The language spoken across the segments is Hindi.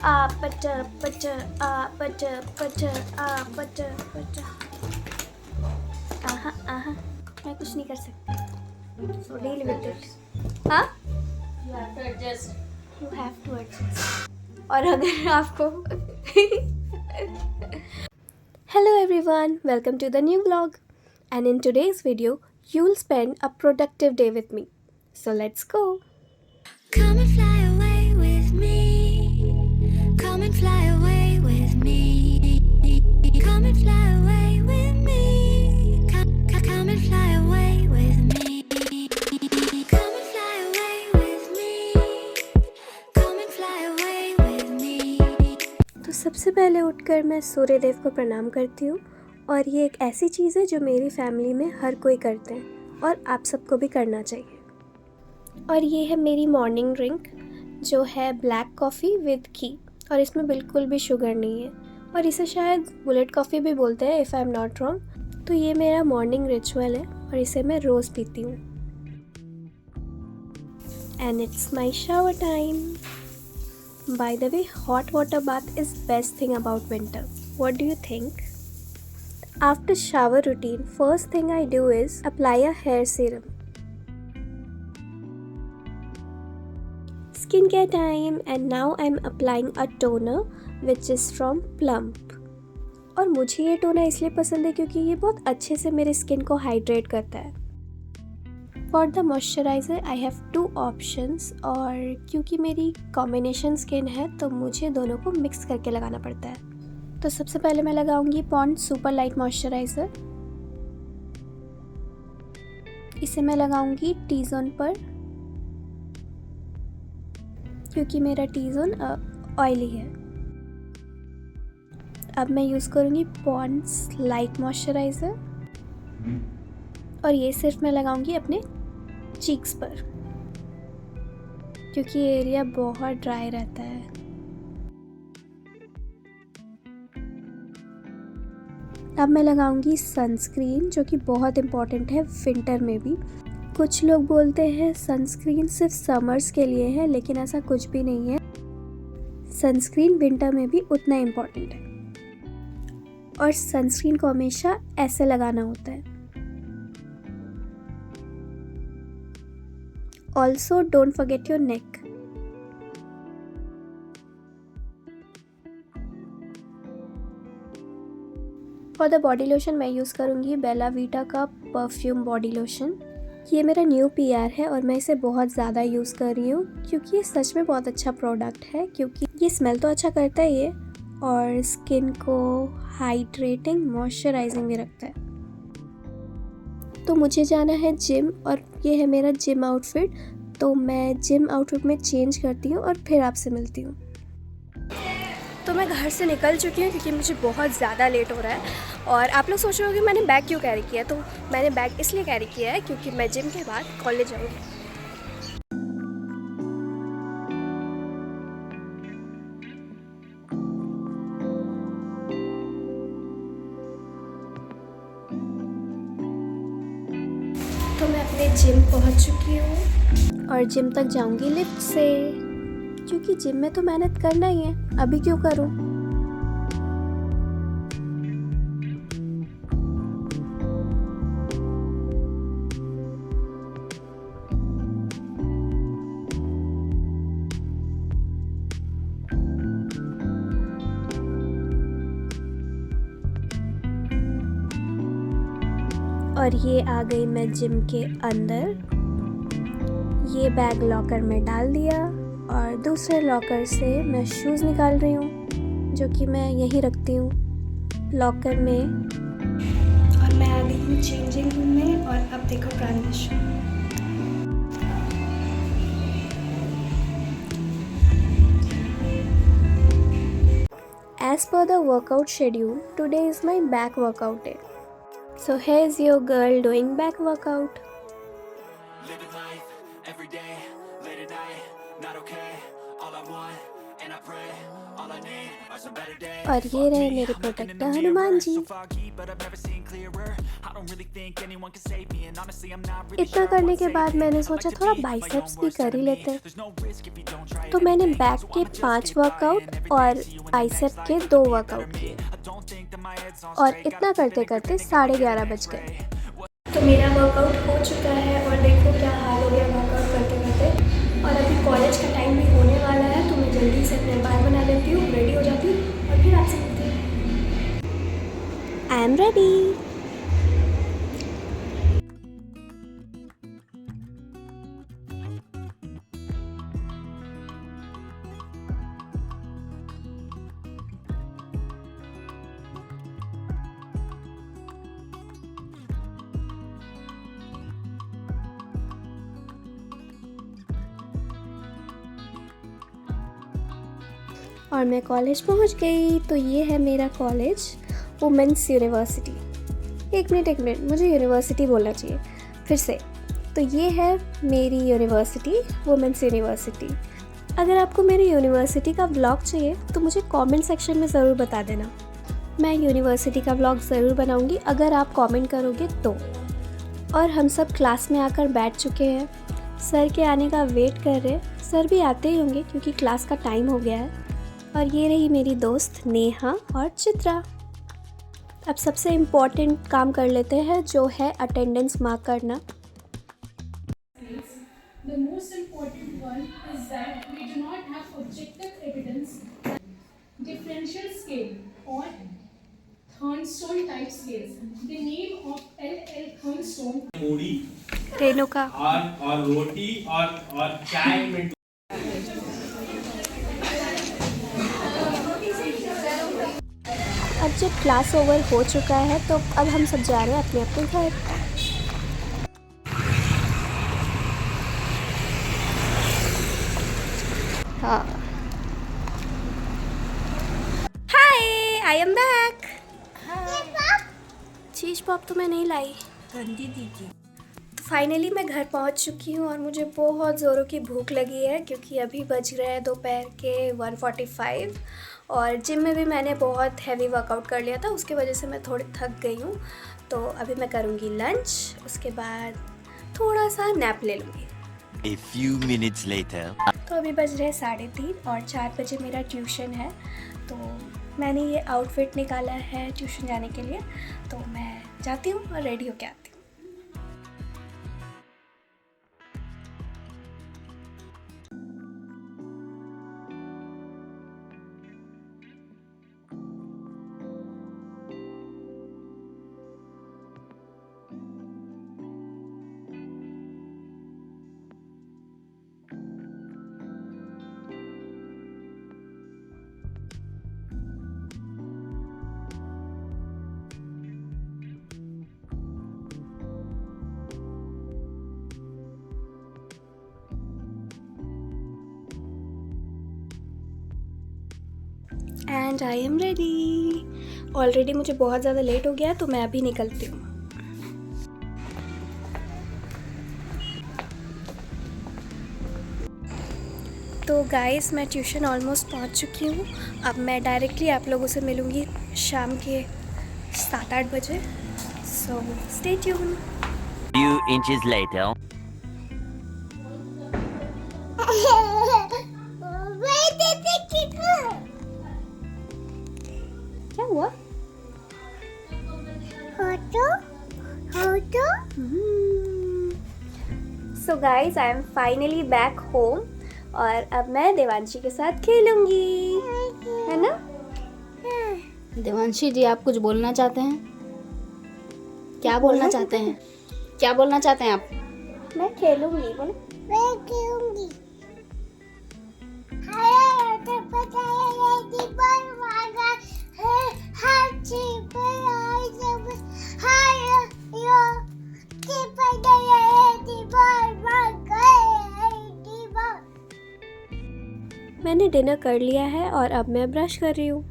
Butter, butter, butter, butter, butter, butter. मैं कुछ नहीं कर सकती. So deal with it. हाँ? You have to adjust. You have to adjust. और अगर आपको Hello everyone, welcome to the new vlog. And in today's video, you'll spend a productive day with me. So let's go. Come and fly away with me. Come and fly away with me. Come and fly away with me. Come and fly away with me. Come and fly away with me. Come and fly away with me. तो सबसे पहले उठकर मैं सूर्य देव को प्रणाम करती हूँ और ये एक ऐसी चीज़ है जो मेरी फैमिली में हर कोई करते हैं और आप सबको भी करना चाहिए. और ये है मेरी मॉर्निंग ड्रिंक जो है ब्लैक कॉफ़ी विद घी और इसमें बिल्कुल भी शुगर नहीं है और इसे शायद बुलेट कॉफ़ी भी बोलते हैं if I am not wrong. तो ये मेरा मॉर्निंग रिचुअल है और इसे मैं रोज़ पीती हूँ. And it's my shower time. By the way, hot water bath is best thing about winter. What do you think? After shower routine, first thing I do is apply a hair serum. Skincare time and now I'm applying a toner which is from Plump. और मुझे ये टोनर इसलिए पसंद है क्योंकि ये बहुत अच्छे से मेरे स्किन को हाइड्रेट करता है. For the moisturiser I have 2 options और क्योंकि मेरी कॉम्बिनेशन स्किन है तो मुझे दोनों को मिक्स करके लगाना पड़ता है. तो सबसे पहले मैं लगाऊंगी पॉन्ड्स सुपर लाइट मॉइस्चराइज़र. इसे मैं लगाऊंगी टी जोन पर क्योंकि मेरा टी जोन ऑयली है. अब मैं यूज़ करूंगी पॉन्ड्स लाइट मॉइस्चराइज़र और ये सिर्फ मैं लगाऊंगी अपने चीक्स पर क्योंकि ये एरिया बहुत ड्राई रहता है. अब मैं लगाऊंगी सनस्क्रीन जो कि बहुत इम्पॉर्टेंट है विंटर में भी. कुछ लोग बोलते हैं सनस्क्रीन सिर्फ समर्स के लिए है लेकिन ऐसा कुछ भी नहीं है. सनस्क्रीन विंटर में भी उतना इम्पॉर्टेंट है और सनस्क्रीन को हमेशा ऐसे लगाना होता है. Also, don't forget your neck. For the body lotion मैं यूज़ करूँगी बेला वीटा का परफ्यूम बॉडी लोशन. ये मेरा न्यू PR है और मैं इसे बहुत ज़्यादा यूज़ कर रही हूँ क्योंकि ये सच में बहुत अच्छा प्रोडक्ट है क्योंकि ये स्मेल तो अच्छा करता है ये और स्किन को हाइड्रेटिंग मॉइस्चराइजिंग भी रखता है. तो मुझे जाना है जिम और ये है मेरा जिम आउटफिट. तो मैं जिम आउटफिट में चेंज करती हूँ और फिर आपसे मिलती हूँ. तो मैं घर से निकल चुकी हूँ क्योंकि मुझे बहुत ज़्यादा लेट हो रहा है और आप लोग सोच रहे हो कि मैंने बैग क्यों कैरी किया. तो मैंने बैग इसलिए कैरी किया है क्योंकि मैं जिम के बाद कॉलेज जाऊँगी. तो मैं अपने जिम पहुंच चुकी हूँ और जिम तक जाऊंगी लिफ्ट से क्योंकि जिम में तो मेहनत करना ही है. अभी क्यों करूँ. और ये आ गई मैं जिम के अंदर. ये बैग लॉकर में डाल दिया और दूसरे लॉकर से मैं शूज़ निकाल रही हूँ जो कि मैं यहीं रखती हूँ लॉकर में. और मैं आ गई हूँ चेंजिंग रूम में और अब देखो transition. As per the workout schedule, today is my back workout day. So here's your girl doing back workout. Living life every day, late at night, not okay. All I want, and I pray, All I need are some better days. और ये रहे मेरे protector Hanuman ji. So foggy, but I've never seen clearer. I don't really think anyone can save me, and honestly, I'm not really इतना sure करने who के I'd बाद save me. मैंने I'd like सोचा to थोड़ा be my बाइसेप्स own भी worst कर ही enemy. लेते हैं। There's no risk if you don't try तो मैंने anything. बैक So के I'ma just 5 keep workout fighting. Every और day, see you in the bicep next के life. 2 Be a better workout me. किए। I don't think that my head's on और straight. इतना Gotta keep करते it करते everything up, 11:30 get बज it गए। right. तो मेरा वर्कआउट हो चुका है और देखो क्या हाल हो गया वर्कआउट करते करते। और अभी कॉलेज का टाइम भी होने वाला है, तो मैं जल्दी से अपने बाल बना लेती हूँ, रेडी हो जाती हूँ और फिर आपसे मिलती हूँ। I am ready. और मैं कॉलेज पहुंच गई। तो ये है मेरा कॉलेज, वुमेंस यूनिवर्सिटी। एक मिनट, मुझे यूनिवर्सिटी बोलना चाहिए फिर से। तो ये है मेरी यूनिवर्सिटी, वुमेंस यूनिवर्सिटी। अगर आपको मेरी यूनिवर्सिटी का व्लॉग चाहिए तो मुझे कमेंट सेक्शन में ज़रूर बता देना। मैं यूनिवर्सिटी का व्लॉग ज़रूर बनाऊंगी अगर आप कमेंट करोगे तो। और हम सब क्लास में आकर बैठ चुके हैं, सर के आने का वेट कर रहे हैं। सर भी आते ही होंगे क्योंकि क्लास का टाइम हो गया है। और ये रही मेरी दोस्त नेहा और चित्रा। अब सबसे इम्पॉर्टेंट काम कर लेते हैं, जो है अटेंडेंस मार्क करना। The most important one is that we do not have objective evidence that differential scale or Thornstone type scales. The name of L.L. Thornstone मूढ़ी रेणुका। और रोटी और चाय में अब जब क्लास ओवर हो चुका है तो अब हम सब जा रहे हैं अपने अपने घर। हाँ, हाय, आई एम बैक। चीज पॉप तो मैं नहीं लाई। तो फाइनली मैं घर पहुंच चुकी हूं और मुझे बहुत ज़ोरों की भूख लगी है क्योंकि अभी बज रहे हैं दोपहर के 1:45। और जिम में भी मैंने बहुत हैवी वर्कआउट कर लिया था, उसकी वजह से मैं थोड़ी थक गई हूँ। तो अभी मैं करूँगी लंच, उसके बाद थोड़ा सा नैप ले लूँगी। A few minutes later. तो अभी बज रहे 3:30 और 4 बजे मेरा ट्यूशन है। तो मैंने ये आउटफिट निकाला है ट्यूशन जाने के लिए, तो मैं जाती हूँ और रेडी होके आती हूँ। And I am ready. Already मुझे बहुत ज़्यादा लेट हो गया है, तो मैं अभी निकलती हूँ। तो गाइस, मैं ट्यूशन ऑलमोस्ट पहुँच चुकी हूँ। अब मैं डायरेक्टली आप लोगों से मिलूँगी शाम के 7-8 बजे। So stay tune. Few inches later. क्या हुआ? So guys, I am finally back home और अब मैं देवांशी के साथ खेलूंगी, है ना? देवांशी जी, आप कुछ बोलना चाहते हैं? क्या बोलना चाहते हैं? क्या बोलना चाहते हैं आप? मैं खेलूंगी, बोलो। मैंने डिनर कर लिया है और अब मैं ब्रश कर रही हूँ।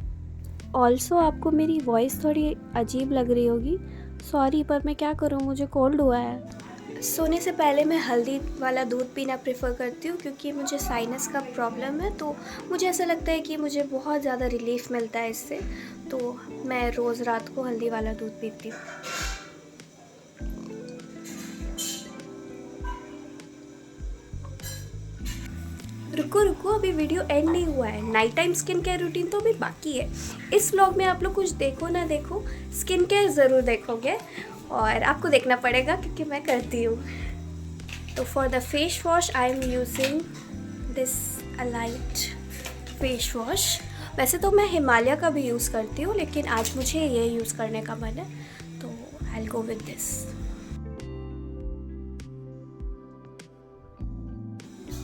ऑल्सो आपको मेरी वॉइस थोड़ी अजीब लग रही होगी, सॉरी, पर मैं क्या करूँ, मुझे कोल्ड हुआ है। सोने से पहले मैं हल्दी वाला दूध पीना प्रेफर करती हूँ क्योंकि मुझे साइनस का प्रॉब्लम है, तो मुझे ऐसा लगता है कि मुझे बहुत ज़्यादा रिलीफ मिलता है इससे, तो मैं रोज़ रात को हल्दी वाला दूध पीती हूँ। रुको रुको, अभी वीडियो एंड नहीं हुआ है। Night time skin care routine तो अभी बाकी है। इस व्लॉग में आप लोग कुछ देखो ना देखो, स्किन केयर ज़रूर देखोगे और आपको देखना पड़ेगा क्योंकि मैं करती हूँ। तो for the face wash I am using this alight face wash. वैसे तो मैं हिमालय का भी यूज़ करती हूँ, लेकिन आज मुझे ये यूज़ करने का मन है, तो I will go with this.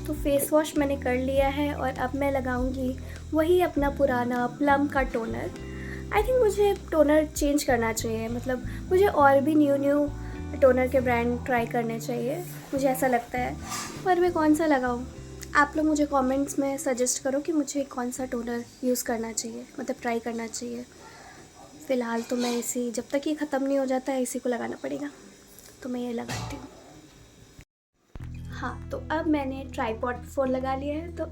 तो फेस वॉश मैंने कर लिया है और अब मैं लगाऊंगी वही अपना पुराना प्लम का टोनर। आई थिंक मुझे टोनर चेंज करना चाहिए, मतलब मुझे और भी न्यू टोनर के ब्रांड ट्राई करने चाहिए, मुझे ऐसा लगता है। पर मैं कौन सा लगाऊं? आप लोग मुझे कमेंट्स में सजेस्ट करो कि मुझे कौन सा टोनर यूज़ करना चाहिए, मतलब ट्राई करना चाहिए। फ़िलहाल तो मैं इसी, जब तक ये ख़त्म नहीं हो जाता है इसी को लगाना पड़ेगा, तो मैं ये लगाती हूँ। हाँ, तो अब मैंने ट्राइपॉड फ़ोन लगा लिया है, तो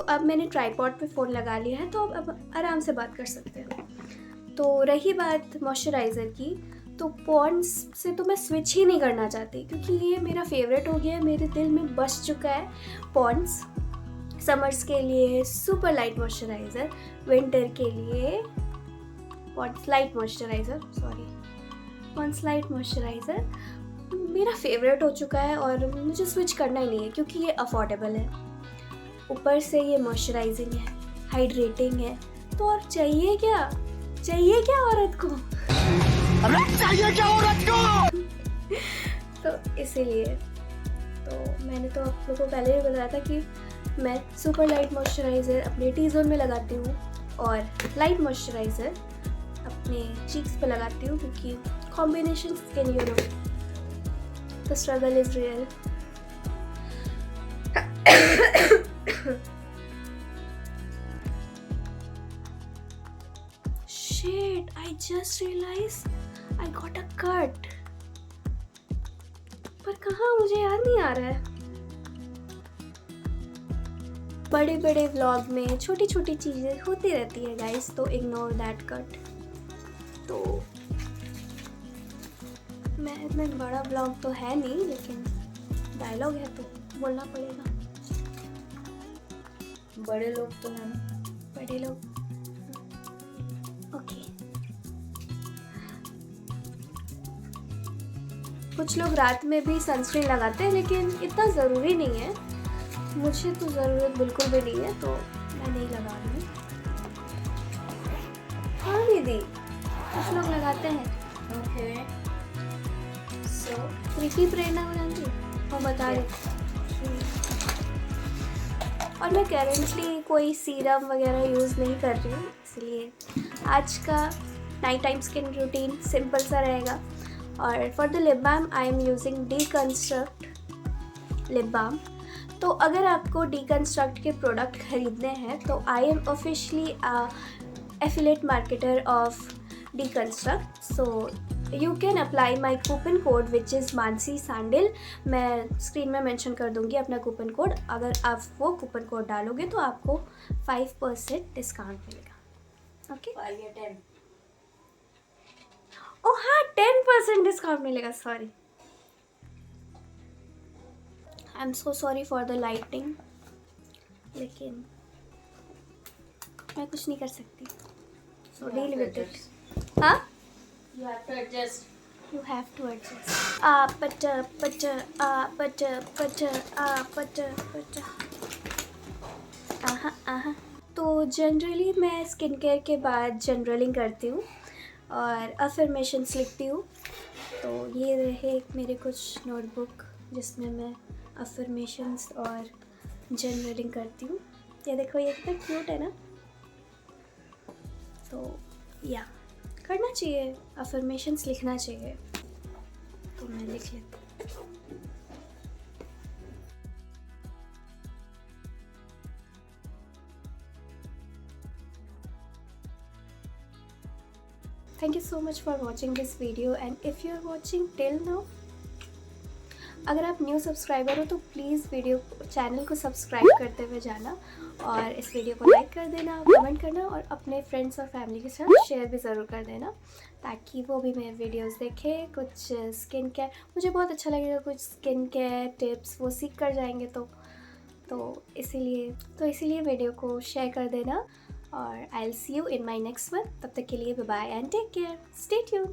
अब मैंने ट्राइपॉड पे फ़ोन लगा लिया है, तो अब आराम से बात कर सकते हैं। तो रही बात मॉइस्चराइज़र की, तो पॉन्ड्स से तो मैं स्विच ही नहीं करना चाहती क्योंकि ये मेरा फेवरेट हो गया है, मेरे दिल में बस चुका है पॉन्ड्स। समर्स के लिए सुपर लाइट मॉइस्चराइज़र, विंटर के लिए Pond's light moisturiser, Pond's light moisturiser मेरा फेवरेट हो चुका है और मुझे स्विच करना ही नहीं है क्योंकि ये अफोर्डेबल है, ऊपर से ये मॉइस्चराइजिंग है, हाइड्रेटिंग है, तो और चाहिए क्या औरत को? चाहिए क्या औरत को? तो इसीलिए तो मैंने तो आप लोगों को पहले ही बताया था कि मैं सुपर लाइट मॉइस्चराइज़र अपने टी जोन में लगाती हूँ और लाइट मॉइस्चराइज़र अपने चीक्स पे लगाती हूँ क्योंकि combination skin, you know, the struggle is real. Shit, I just realized I got a cut. पर कहाँ, मुझे याद नहीं आ रहा है। बड़े बड़े व्लॉग में छोटी छोटी चीज़ें होती रहती है गाइस, तो इग्नोर दैट कट। तो मैं इतना बड़ा व्लॉग तो है नहीं, लेकिन डायलॉग है तो बोलना पड़ेगा। बड़े लोग तो हैं ना, बड़े लोग, ओके। कुछ लोग रात में भी सनस्क्रीन लगाते हैं, लेकिन इतना ज़रूरी नहीं है। मुझे तो ज़रूरत बिल्कुल भी नहीं है, तो मैं नहीं लगा रही हूँ। हाँ दीदी, कुछ लोग लगाते हैं। ओके। सो प्रीति प्रेरणा हो जाती है, वो बता रही। और मैं करेंटली कोई सीरम वगैरह यूज़ नहीं कर रही हूँ, इसलिए आज का night time skin routine simple सा रहेगा। और for the lip balm I am using Deconstruct lip balm. तो अगर आपको डीकंस्ट्रक्ट के प्रोडक्ट खरीदने हैं तो I am officially affiliate marketer of Deconstruct, so you can apply my coupon code which is Mansi Sandal. मैं स्क्रीन में मेंशन कर दूंगी अपना कूपन कोड, अगर आप वो कूपन कोड डालोगे तो आपको 5% डिस्काउंट मिलेगा। ओके, 5 या 10? ओह हाँ, 10% डिस्काउंट मिलेगा, sorry, I am so sorry for the lighting, लेकिन मैं कुछ नहीं कर सकती, सो डील विद इट। हाँ, You have to adjust. you have to adjust. आहा। तो जनरली मैं स्किन केयर के बाद जनरलिंग करती हूँ और अफर्मेशंस लिखती हूँ। तो ये रहे मेरे कुछ नोटबुक जिसमें मैं अफर्मेशंस और जनरलिंग करती हूँ। ये देखो, ये कितना क्यूट है ना। तो या करना चाहिए, अफर्मेशंस लिखना चाहिए, तो मैं लिख लेती हूँ। Thank you so much for watching this video and if you are watching till now, अगर आप न्यू सब्सक्राइबर हो तो प्लीज़ चैनल को सब्सक्राइब करते हुए जाना और इस वीडियो को लाइक कर देना, कमेंट करना और अपने फ्रेंड्स और फैमिली के साथ शेयर भी ज़रूर कर देना ताकि वो भी मेरे वीडियोस देखें। कुछ स्किन केयर, मुझे बहुत अच्छा लगेगा, कुछ स्किन केयर टिप्स वो सीख कर जाएंगे तो इसीलिए वीडियो को शेयर कर देना और I will see you in my next one. तब तक के लिए bye bye and take care, stay tuned.